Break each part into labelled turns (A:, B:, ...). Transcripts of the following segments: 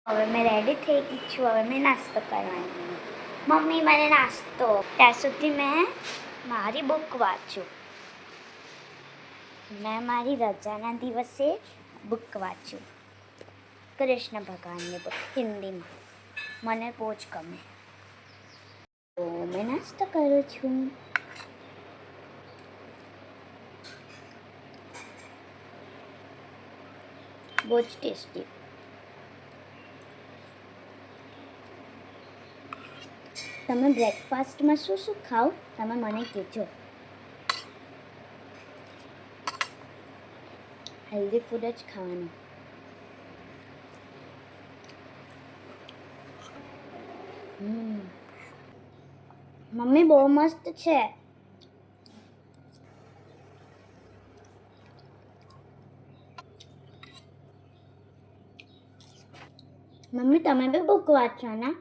A: હવે મેં રેડી થઈ ગઈ છું. હવે મેં નાસ્તો કરવાની. મમ્મી મને નાસ્તો. ત્યાં સુધી મેં મારી બુક વાંચું. મેં મારી રજાના દિવસે બુક વાંચું. કૃષ્ણ ભગવાનની બુક હિન્દીમાં. મને બહુ જ ગમે. તો મેં નાસ્તો કરું છું. બહુ જ ટેસ્ટી. તમે બ્રેકફાસ્ટમાં શું શું ખાઓ? તમે મને કહેજો. હેલ્ધી ફૂડ જ ખાવાનું. મમ્મી બહુ મસ્ત છે. મમ્મી તમે બી બુક વાંચો ને?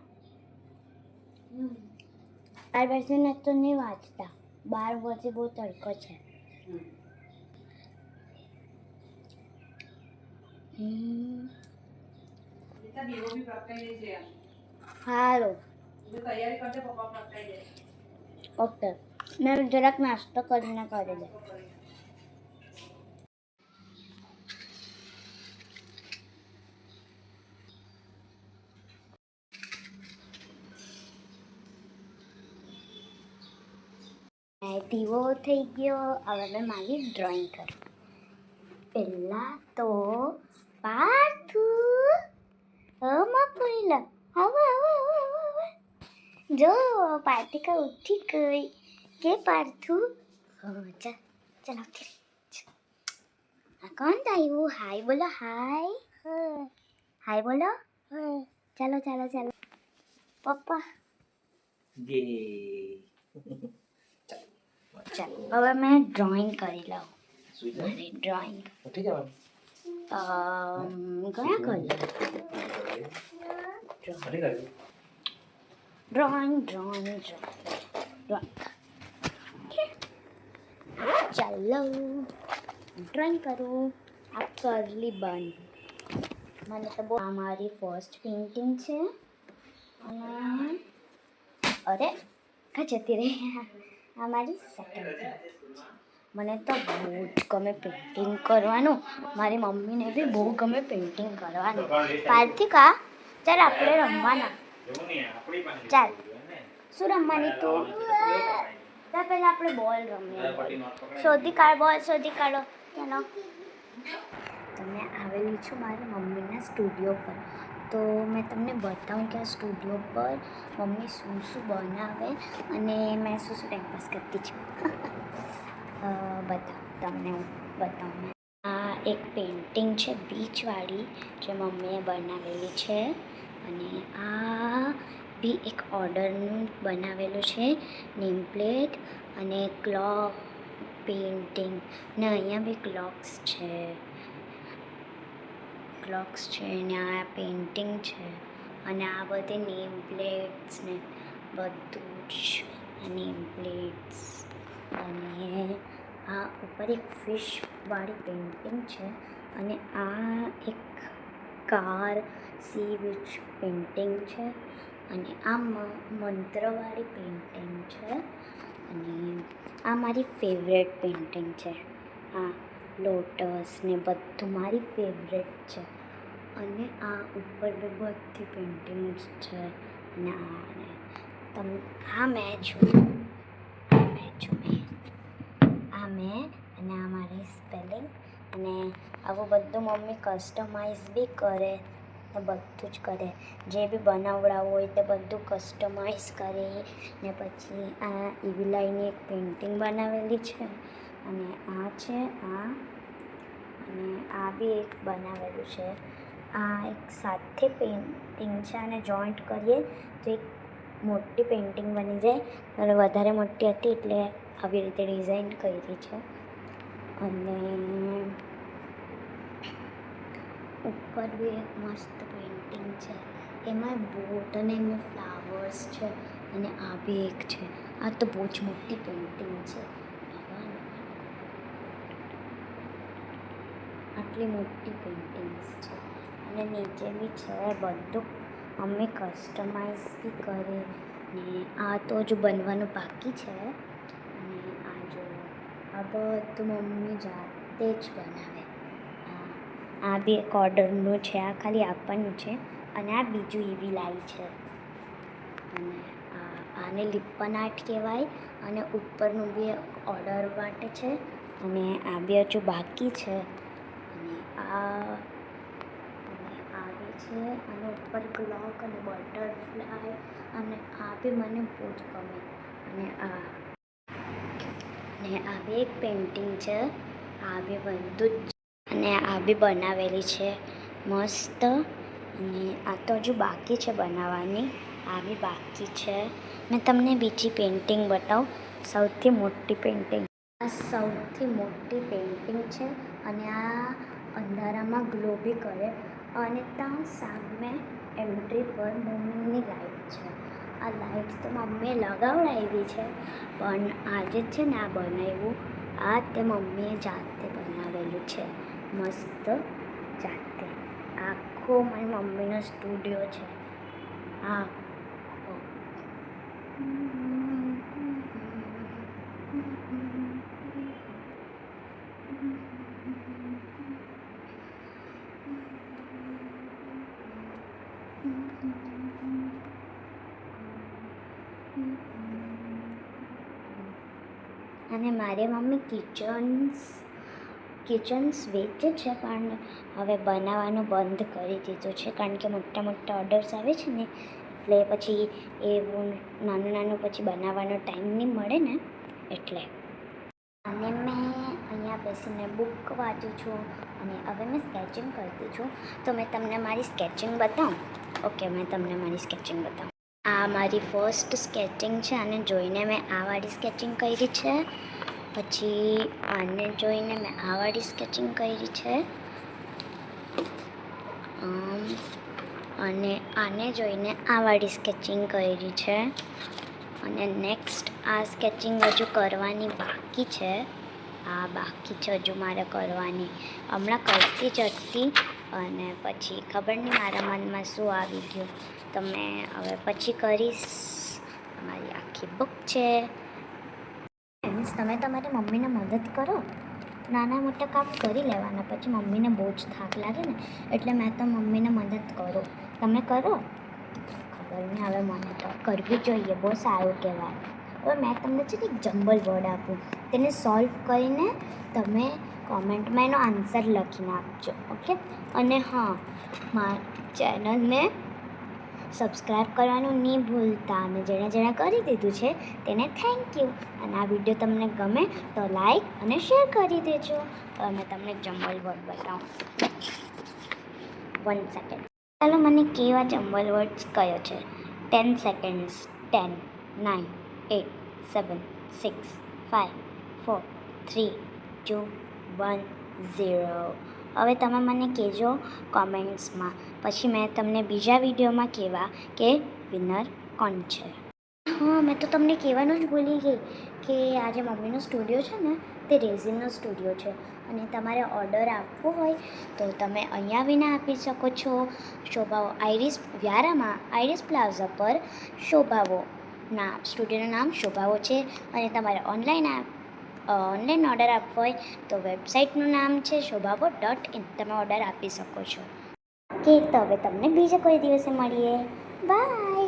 A: 12 વર્ષના તો નહીં વાંચતા. 12 વર્ષે બહુ તડકો છે. સારું. ઓકે. મેં જરાક નાસ્તો કરીને કરી દે. દીવો થઈ ગયો. હવે મેં મારી ડ્રોઈંગ કરું. પહેલાં તો પાર્થુ મકોઈલા હવે જો પાર્થિકા ઉઠી ગઈ કે પાર્થુ ચાલ આ કોણ આવ્યું? હાય બોલો. હાય બોલો. ચાલો પપ્પા. ચાલો હવે મેં ડ્રોઈંગ કરી લઉં. મારી ડ્રોઈંગ કયા કલર? ડ્રોઈંગ ચાલો ડ્રોઈંગ કરું. આ કરલી બન મને તો બહુ. આ મારી ફર્સ્ટ પેઇન્ટિંગ છે. અને અરે કા જતી રહી. આ મારી સેકન્ડ. મને તો બહુ જ ગમે પેઇન્ટિંગ કરવાનું. મારી મમ્મીને બી બહુ ગમે પેઇન્ટિંગ કરવાનું. પાર્થિકા ચાલ આપણે રમવાના. ચાલ શું રમવાની તું? ચાલ પહેલાં આપણે બોલ રમીએ. શોધી કાઢો. ચાલો તમે આવેલી છું મારી મમ્મીના સ્ટુડિયો પર. તો મેં તમને બતાવું કે આ સ્ટુડિયો પર મમ્મી શું શું બનાવે અને મેં શું ટાઈમપાસ કરતી છું. તમને હું બતાવું. આ એક પેઇન્ટિંગ છે બીચવાળી જે મમ્મીએ બનાવેલી છે. અને આ બી એક ઓર્ડરનું બનાવેલું છે. નેમ પ્લેટ અને ક્લોક પેઇન્ટિંગ ને અહીંયા બી ક્લોક્સ છે ને આ પેઇન્ટિંગ છે. અને આ બધી નેમ પ્લેટ્સ ને બધું જ. આ નેમ પ્લેટ્સ અને આ ઉપર એક ફિશવાળી પેઇન્ટિંગ છે. અને આ એક કાર સી વિચ પેઇન્ટિંગ છે. અને આ મંત્રવાળી પેઇન્ટિંગ છે. અને આ મારી ફેવરેટ પેઇન્ટિંગ છે. આ લોટસ ને બધું મારી ફેવરેટ છે. અને આ ઉપર બી બધી પેઇન્ટિંગ્સ છે. અને આ મેં છું. અને આ મારી સ્પેલિંગ. અને આવું બધું મમ્મી કસ્ટમાઇઝ બી કરે ને બધું જ કરે. જે બી બનાવડાવવું હોય તે બધું કસ્ટમાઇઝ કરે. ને પછી આ ઈવીલાઈની એક પેઇન્ટિંગ બનાવેલી છે. અને આ છે અને આ બી એક બનાવેલું છે. આ એક સાથે પેઇન્ટિંગ છે. અને જોઈન્ટ કરીએ તો એક મોટી પેઇન્ટિંગ બની જાય. અને વધારે મોટી હતી એટલે આવી રીતે ડિઝાઇન કરી છે. અને ઉપર બી એક મસ્ત પેઇન્ટિંગ છે. એમાં બોટ અને એમાં ફ્લાવર્સ છે. અને આ બી એક છે. આ તો બહુ જ મોટી પેઇન્ટિંગ છે. આટલી મોટી પેઇન્ટિંગ્સ છે. અને નીચે બી છે બધું મમ્મી કસ્ટમાઇઝ બી કરે ને આ તો હજુ બનવાનું બાકી છે. અને આ જો આ બધું મમ્મી જાતે જ બનાવે. આ બી એક ઓર્ડરનું છે, આ ખાલી આપવાનું છે. અને આ બીજું એવી લાઈ છે. અને આને લિપ્પન આર્ટ કહેવાય. અને ઉપરનું બી ઓર્ડર માટે છે. અને આ બી હજુ બાકી છે. અને આ બી છે. અને ઉપર ક્લોક અને બટરફ્લાય અને આ બી મને બહુ જ ગમે. અને આ બી એક પેઇન્ટિંગ છે. આ બી બધું જ અને આ બી બનાવેલી છે મસ્ત. અને આ તો હજુ બાકી છે બનાવવાની. આ બી બાકી છે. મેં તમને બીજી પેઇન્ટિંગ બતાવું. સૌથી મોટી પેઇન્ટિંગ, આ સૌથી મોટી પેઇન્ટિંગ છે. અને આ અંધારામાં ગ્લો બી કરે. અને ત્યાં સામે એન્ટ્રી પર મમ્મીની લાઈટ છે. આ લાઈટ તો મમ્મીએ લગાવડાવી છે, પણ આજે છે ને આ બનાવ્યું. આ તે મમ્મીએ જાતે બનાવેલું છે મસ્ત જાતે. આખો મારી મમ્મીનો સ્ટુડિયો છે આખો. અને મારી મમ્મી કિચન્સ વેચે છે, પણ હવે બનાવવાનું બંધ કરી દીધું છે. કારણ કે મોટા મોટા ઓર્ડર્સ આવે છે ને, એટલે પછી એવું નાનું પછી બનાવવાનો ટાઈમ નહીં મળે ને, એટલે. અને મેં અહીંયા બેસીને બુક વાંચું છું. અને હવે મેં સ્કેચિંગ કરતી છું. તો મેં તમને મારી સ્કેચિંગ બતાવું. ઓકે, મેં તમને મારી સ્કેચિંગ બતાવું. આ મારી ફર્સ્ટ સ્કેચિંગ છે. આને જોઈને મેં આ વાળી સ્કેચિંગ કરી છે. પછી આને જોઈને મેં આ વાળી સ્કેચિંગ કરી છે. અને આને જોઈને આ વાળી સ્કેચિંગ કરી છે. અને નેક્સ્ટ આ સ્કેચિંગ હજુ કરવાની બાકી છે. આ બાકી છે હજુ મારે કરવાની. હમણાં કરતી જ હતી અને પછી ખબર નહીં મારા મનમાં શું આવી ગયું, તો મેં હવે પછી કરીશ. મારી આખી બુક છે. તમે તમારી મમ્મીને મદદ કરો. નાના મોટા કામ કરી લેવાના, પછી મમ્મીને બહુ જ થાક લાગે ને, એટલે મેં તો મમ્મીને મદદ કરું. તમે કરો? ખબર નહીં, હવે મને તો કરવી જોઈએ, બહુ સારું કહેવાય. હવે મેં તમને છે ને એક જમ્બલ વર્ડ આપું, તેને સોલ્વ કરીને તમે કોમેન્ટમાં એનો આન્સર લખીને આપજો. ઓકે? અને હા, મારી ચેનલને સબસ્ક્રાઈબ કરવાનું નહીં ભૂલતા. અને જેણે કરી દીધું છે તેને થેન્ક યુ. અને આ વિડીયો તમને ગમે તો લાઈક અને શેર કરી દેજો. તો મેં તમને જમ્બલ વર્ડ બતાવું. 1 સેકન્ડ. ચાલો મને કેવા જમ્બલ વર્ડ્સ કયો છે. 10 સેકન્ડ્સ. 10, 9, 8, 7, 6, 5, 4, 3, 2, 1, 0. હવે તમે મને કહેજો કોમેન્ટ્સમાં. પછી મેં તમને બીજા વિડીયોમાં કહેવા કે વિનર કોણ છે. હા, મેં તો તમને કહેવાનું જ ભૂલી ગઈ કે આ જે મમ્મીનો સ્ટુડિયો છે ને, તે રેઝિનનો સ્ટુડિયો છે. અને તમારે ઓર્ડર આપવો હોય તો તમે અહીંયા આવીને આપી શકો છો. શોભાવો વ્યારામાં આઈરિસ પ્લાઝા પર શોભાવો સ્ટુડિયોનું નામ શોભાવો છે. અને તમારે ઓનલાઈન ઓર્ડર આપવો હોય તો વેબસાઇટનું નામ છે shobhavo.in. તમે ઓર્ડર આપી શકો છો. ઓકે, તો હવે તમને બીજા કોઈ દિવસે મળીએ. બાય.